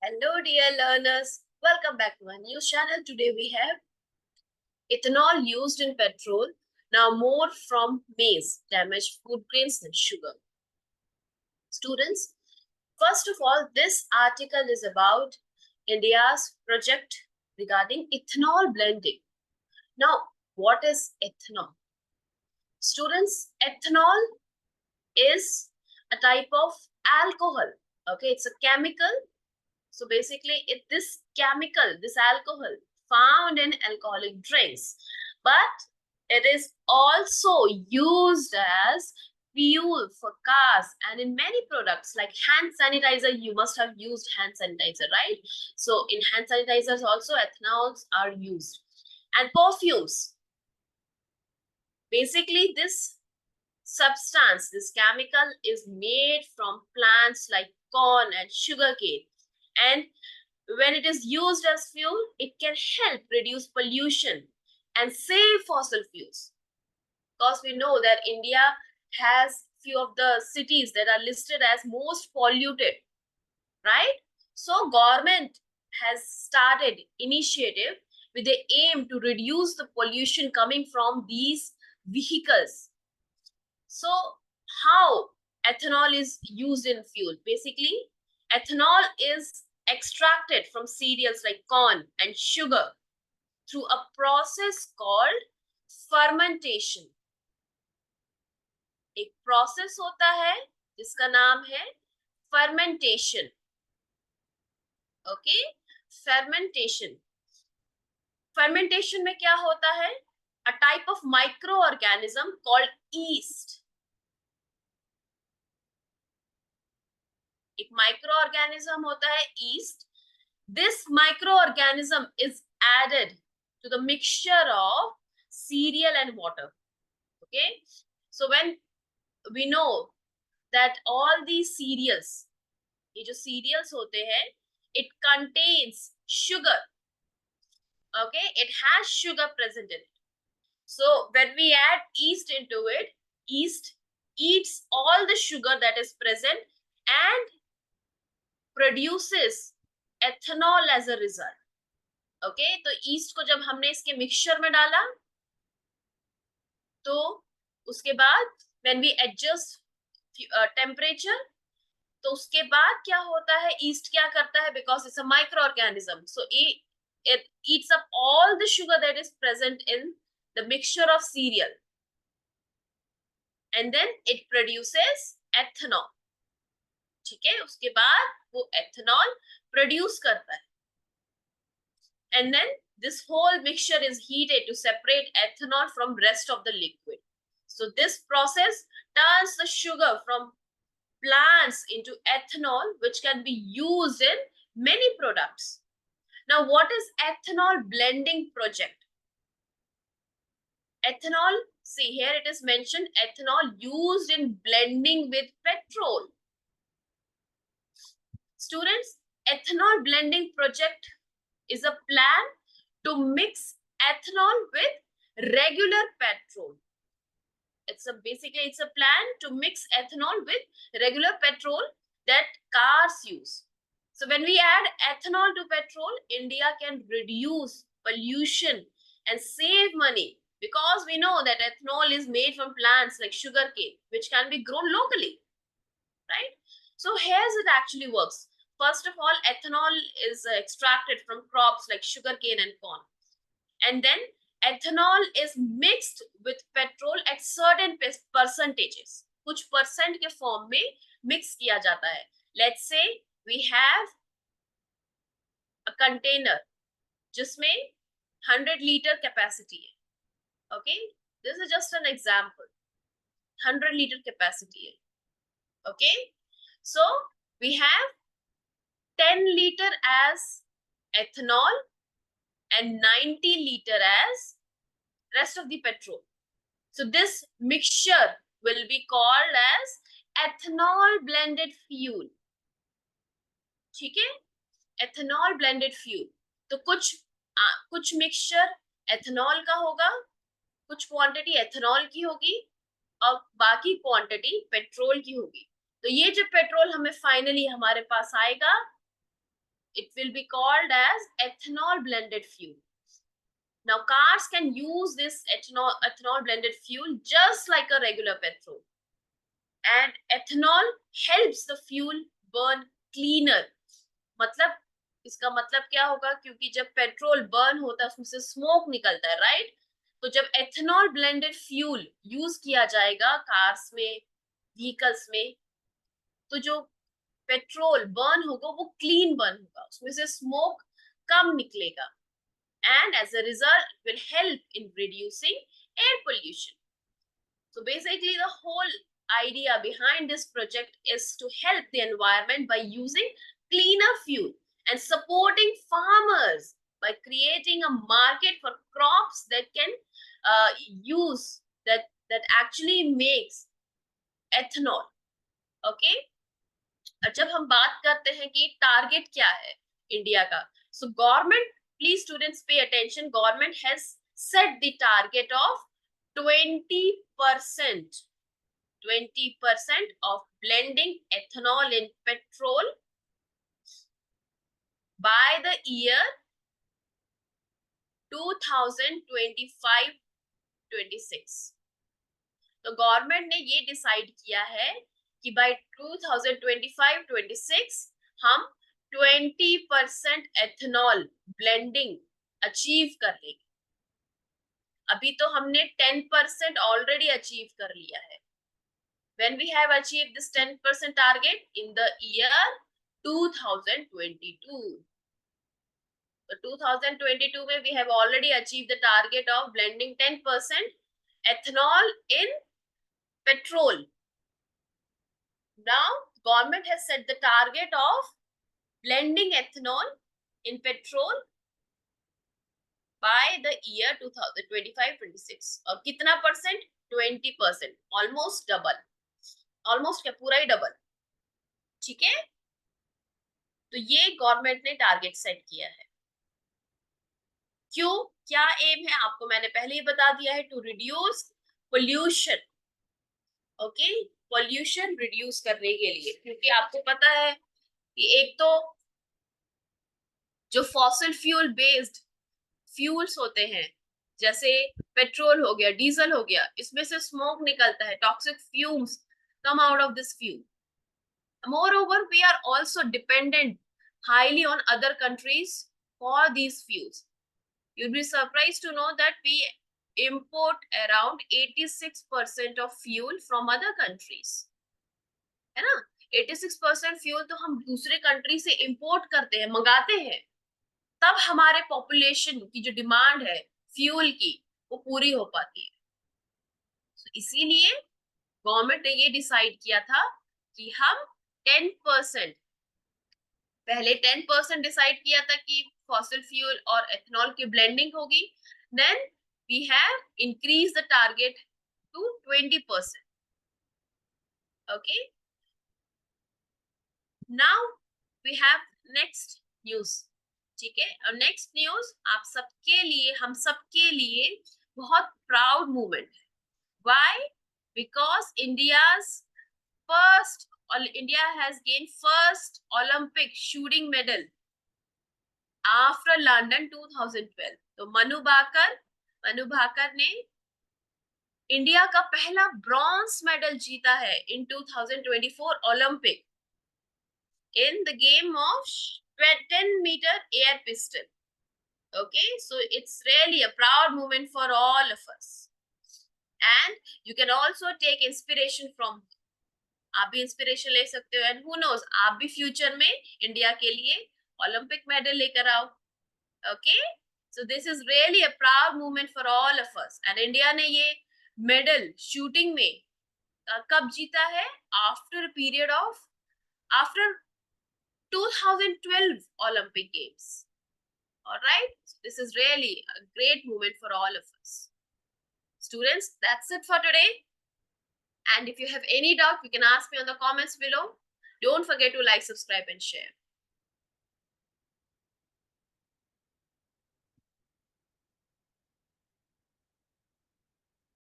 Hello, dear learners. Welcome back to our new channel. Today we have ethanol used in petrol. Now more from maize, damaged food grains and sugar. Students, first of all, this article is about India's project regarding ethanol blending. Now, what is ethanol? Students, ethanol is a type of alcohol. Okay, it's a chemical. So basically, this chemical, this alcohol found in alcoholic drinks, but it is also used as fuel for cars and in many products like hand sanitizer. You must have used hand sanitizer, right? So in hand sanitizers also ethanols are used, and perfumes. Basically, this substance, this chemical is made from plants like corn and sugarcane, and when it is used as fuel, it can help reduce pollution and save fossil fuels. Because we know that India has few of the cities that are listed as most polluted, right? So government has started initiative with the aim to reduce the pollution coming from these vehicles. So how ethanol is used in fuel? Basically, ethanol is extracted from cereals like corn and sugar through a process called fermentation. एक process होता है जिसका नाम है fermentation. Okay, fermentation. fermentation में क्या होता है? A type of microorganism called yeast. एक microorganism होता है yeast. This microorganism is added to the mixture of cereal and water. Okay, so when we know that all these cereals, ये जो cereals होते हैं, it contains sugar. Okay, it has sugar present in it. So when we add yeast into it, yeast eats all the sugar that is present and produces ethanol as a result. Okay, तो east को जब हमने इसके mixture में डाला तो उसके बाद व्हेन वी एडजस्ट टेम्परेचर, तो उसके बाद क्या होता है, ईस्ट क्या करता है, because it's a micro organism, so it eats up all the sugar that is present in the mixture of cereal and then it produces ethanol. ठीक है, उसके बाद वो ethanol produce करता है and then this whole mixture is heated to separate ethanol from rest of the liquid. So this process turns the sugar from plants into ethanol, which can be used in many products. Now, what is ethanol blending project? Ethanol, see here it is mentioned, ethanol used in blending with petrol. Students, ethanol blending project is a plan to mix ethanol with regular petrol. Basically it's a plan to mix ethanol with regular petrol that cars use. So when we add ethanol to petrol, India can reduce pollution and save money, because we know that ethanol is made from plants like sugarcane, which can be grown locally, right? So here's it actually works. First of all, ethanol is extracted from crops like sugarcane and corn. And then ethanol is mixed with petrol at certain percentages. कुछ percent के form में mix किया जाता है. Let's say we have a container जिसमें 100 liter capacity है. Okay, this is just an example. 100 liter capacity है. Okay, so we have 10 liter as ethanol and 90 liter as rest of the petrol. So this mixture will be called as ethanol blended fuel. ठीक है, ethanol blended fuel. तो कुछ mixture ethanol का होगा, कुछ quantity ethanol की होगी और बाकी क्वांटिटी पेट्रोल की होगी. तो ये जो पेट्रोल हमें फाइनली हमारे पास आएगा, it will be called as ethanol blended fuel. Now cars can use this ethanol blended fuel just like a regular petrol, and ethanol helps the fuel burn cleaner. मतलब इसका मतलब क्या होगा, क्योंकि जब पेट्रोल बर्न होता है उसमें से स्मोक निकलता है, राइट? तो जब एथेनॉल ब्लेंडेड फ्यूल यूज किया जाएगा कार्स में, व्हीकल्स में, तो जो पेट्रोल बर्न होगा वो क्लीन बर्न होगा, उसमें से स्मोक कम निकलेगा, and as a result will help in reducing air pollution. So basically the whole idea behind this project is to help the environment by using cleaner fuel and supporting farmers by creating a market for crops that can use that actually makes ethanol. Okay, और जब हम बात करते हैं कि target क्या है India का, so government, please students pay attention, government has set the target of 20% 20% of blending ethanol in petrol by the year 2025-26. तो गवर्नमेंट ने ये डिसाइड किया है कि बाय 2025-26 हम 20% एथेनॉल ब्लेंडिंग अचीव कर लेंगे. अभी तो हमने 10% ऑलरेडी अचीव कर लिया है. When we have achieved this 10% target in the year 2022. So 2022 में we have already achieved the target of blending 10% ethanol in petrol. Now government has set the target of blending ethanol in petrol by the year 2025-26. और कितना percent? 20%. Almost double. Almost क्या, पूरा ही double. ठीक है, तो ये government ने target set किया है. क्यों, क्या एम है, आपको मैंने पहले ही बता दिया है, to reduce pollution. Okay, pollution reduce करने के लिए, क्योंकि आपको पता है कि एक तो जो फॉसिल फ्यूल बेस्ड फ्यूल्स होते हैं, जैसे पेट्रोल हो गया, डीजल हो गया, इसमें से स्मोक निकलता है, toxic fumes come out of this fuel. Moreover, we are also dependent highly on other countries for these fuels. You'll be surprised to know that we import around 86% of fuel from other countries. है ना? 86% fuel तो हम दूसरे country से import करते हैं, मंगाते हैं, तब हमारे पॉपुलेशन की जो डिमांड है फ्यूल की वो पूरी हो पाती है. so, इसीलिए गवर्नमेंट ने ये डिसाइड किया था कि हम 10%, पहले 10% डिसाइड किया था कि फॉसिल फ्यूल और एथेनॉल की ब्लेंडिंग होगी, then we have increase the target to 20%. Okay, now we have next news. ठीक है, और नेक्स्ट न्यूज आप सबके लिए, हम सबके लिए बहुत प्राउड मूवमेंट है. Why? Because India has gained first Olympic shooting medal after London 2012. तो मनु भाकर ने इंडिया का पहला ब्रॉन्ज मेडल जीता है in 2024 Olympic in the game of 10-meter air pistol. Okay, so it's really a proud moment for all of us, and you can also take inspiration from. आप भी inspiration ले सकते हो, and who knows, आप भी future में India के लिए ओलंपिक मेडल लेकर आओ. Okay, so this is really a proud moment for all of us. And India ने ये मेडल शूटिंग में कब जीता है? After period of after 2012 Olympic games. Alright, this is really a great moment for all of us. Students, that's it for today. And if you have any doubt, you can ask me on the comments below. Don't forget to like, subscribe, and share.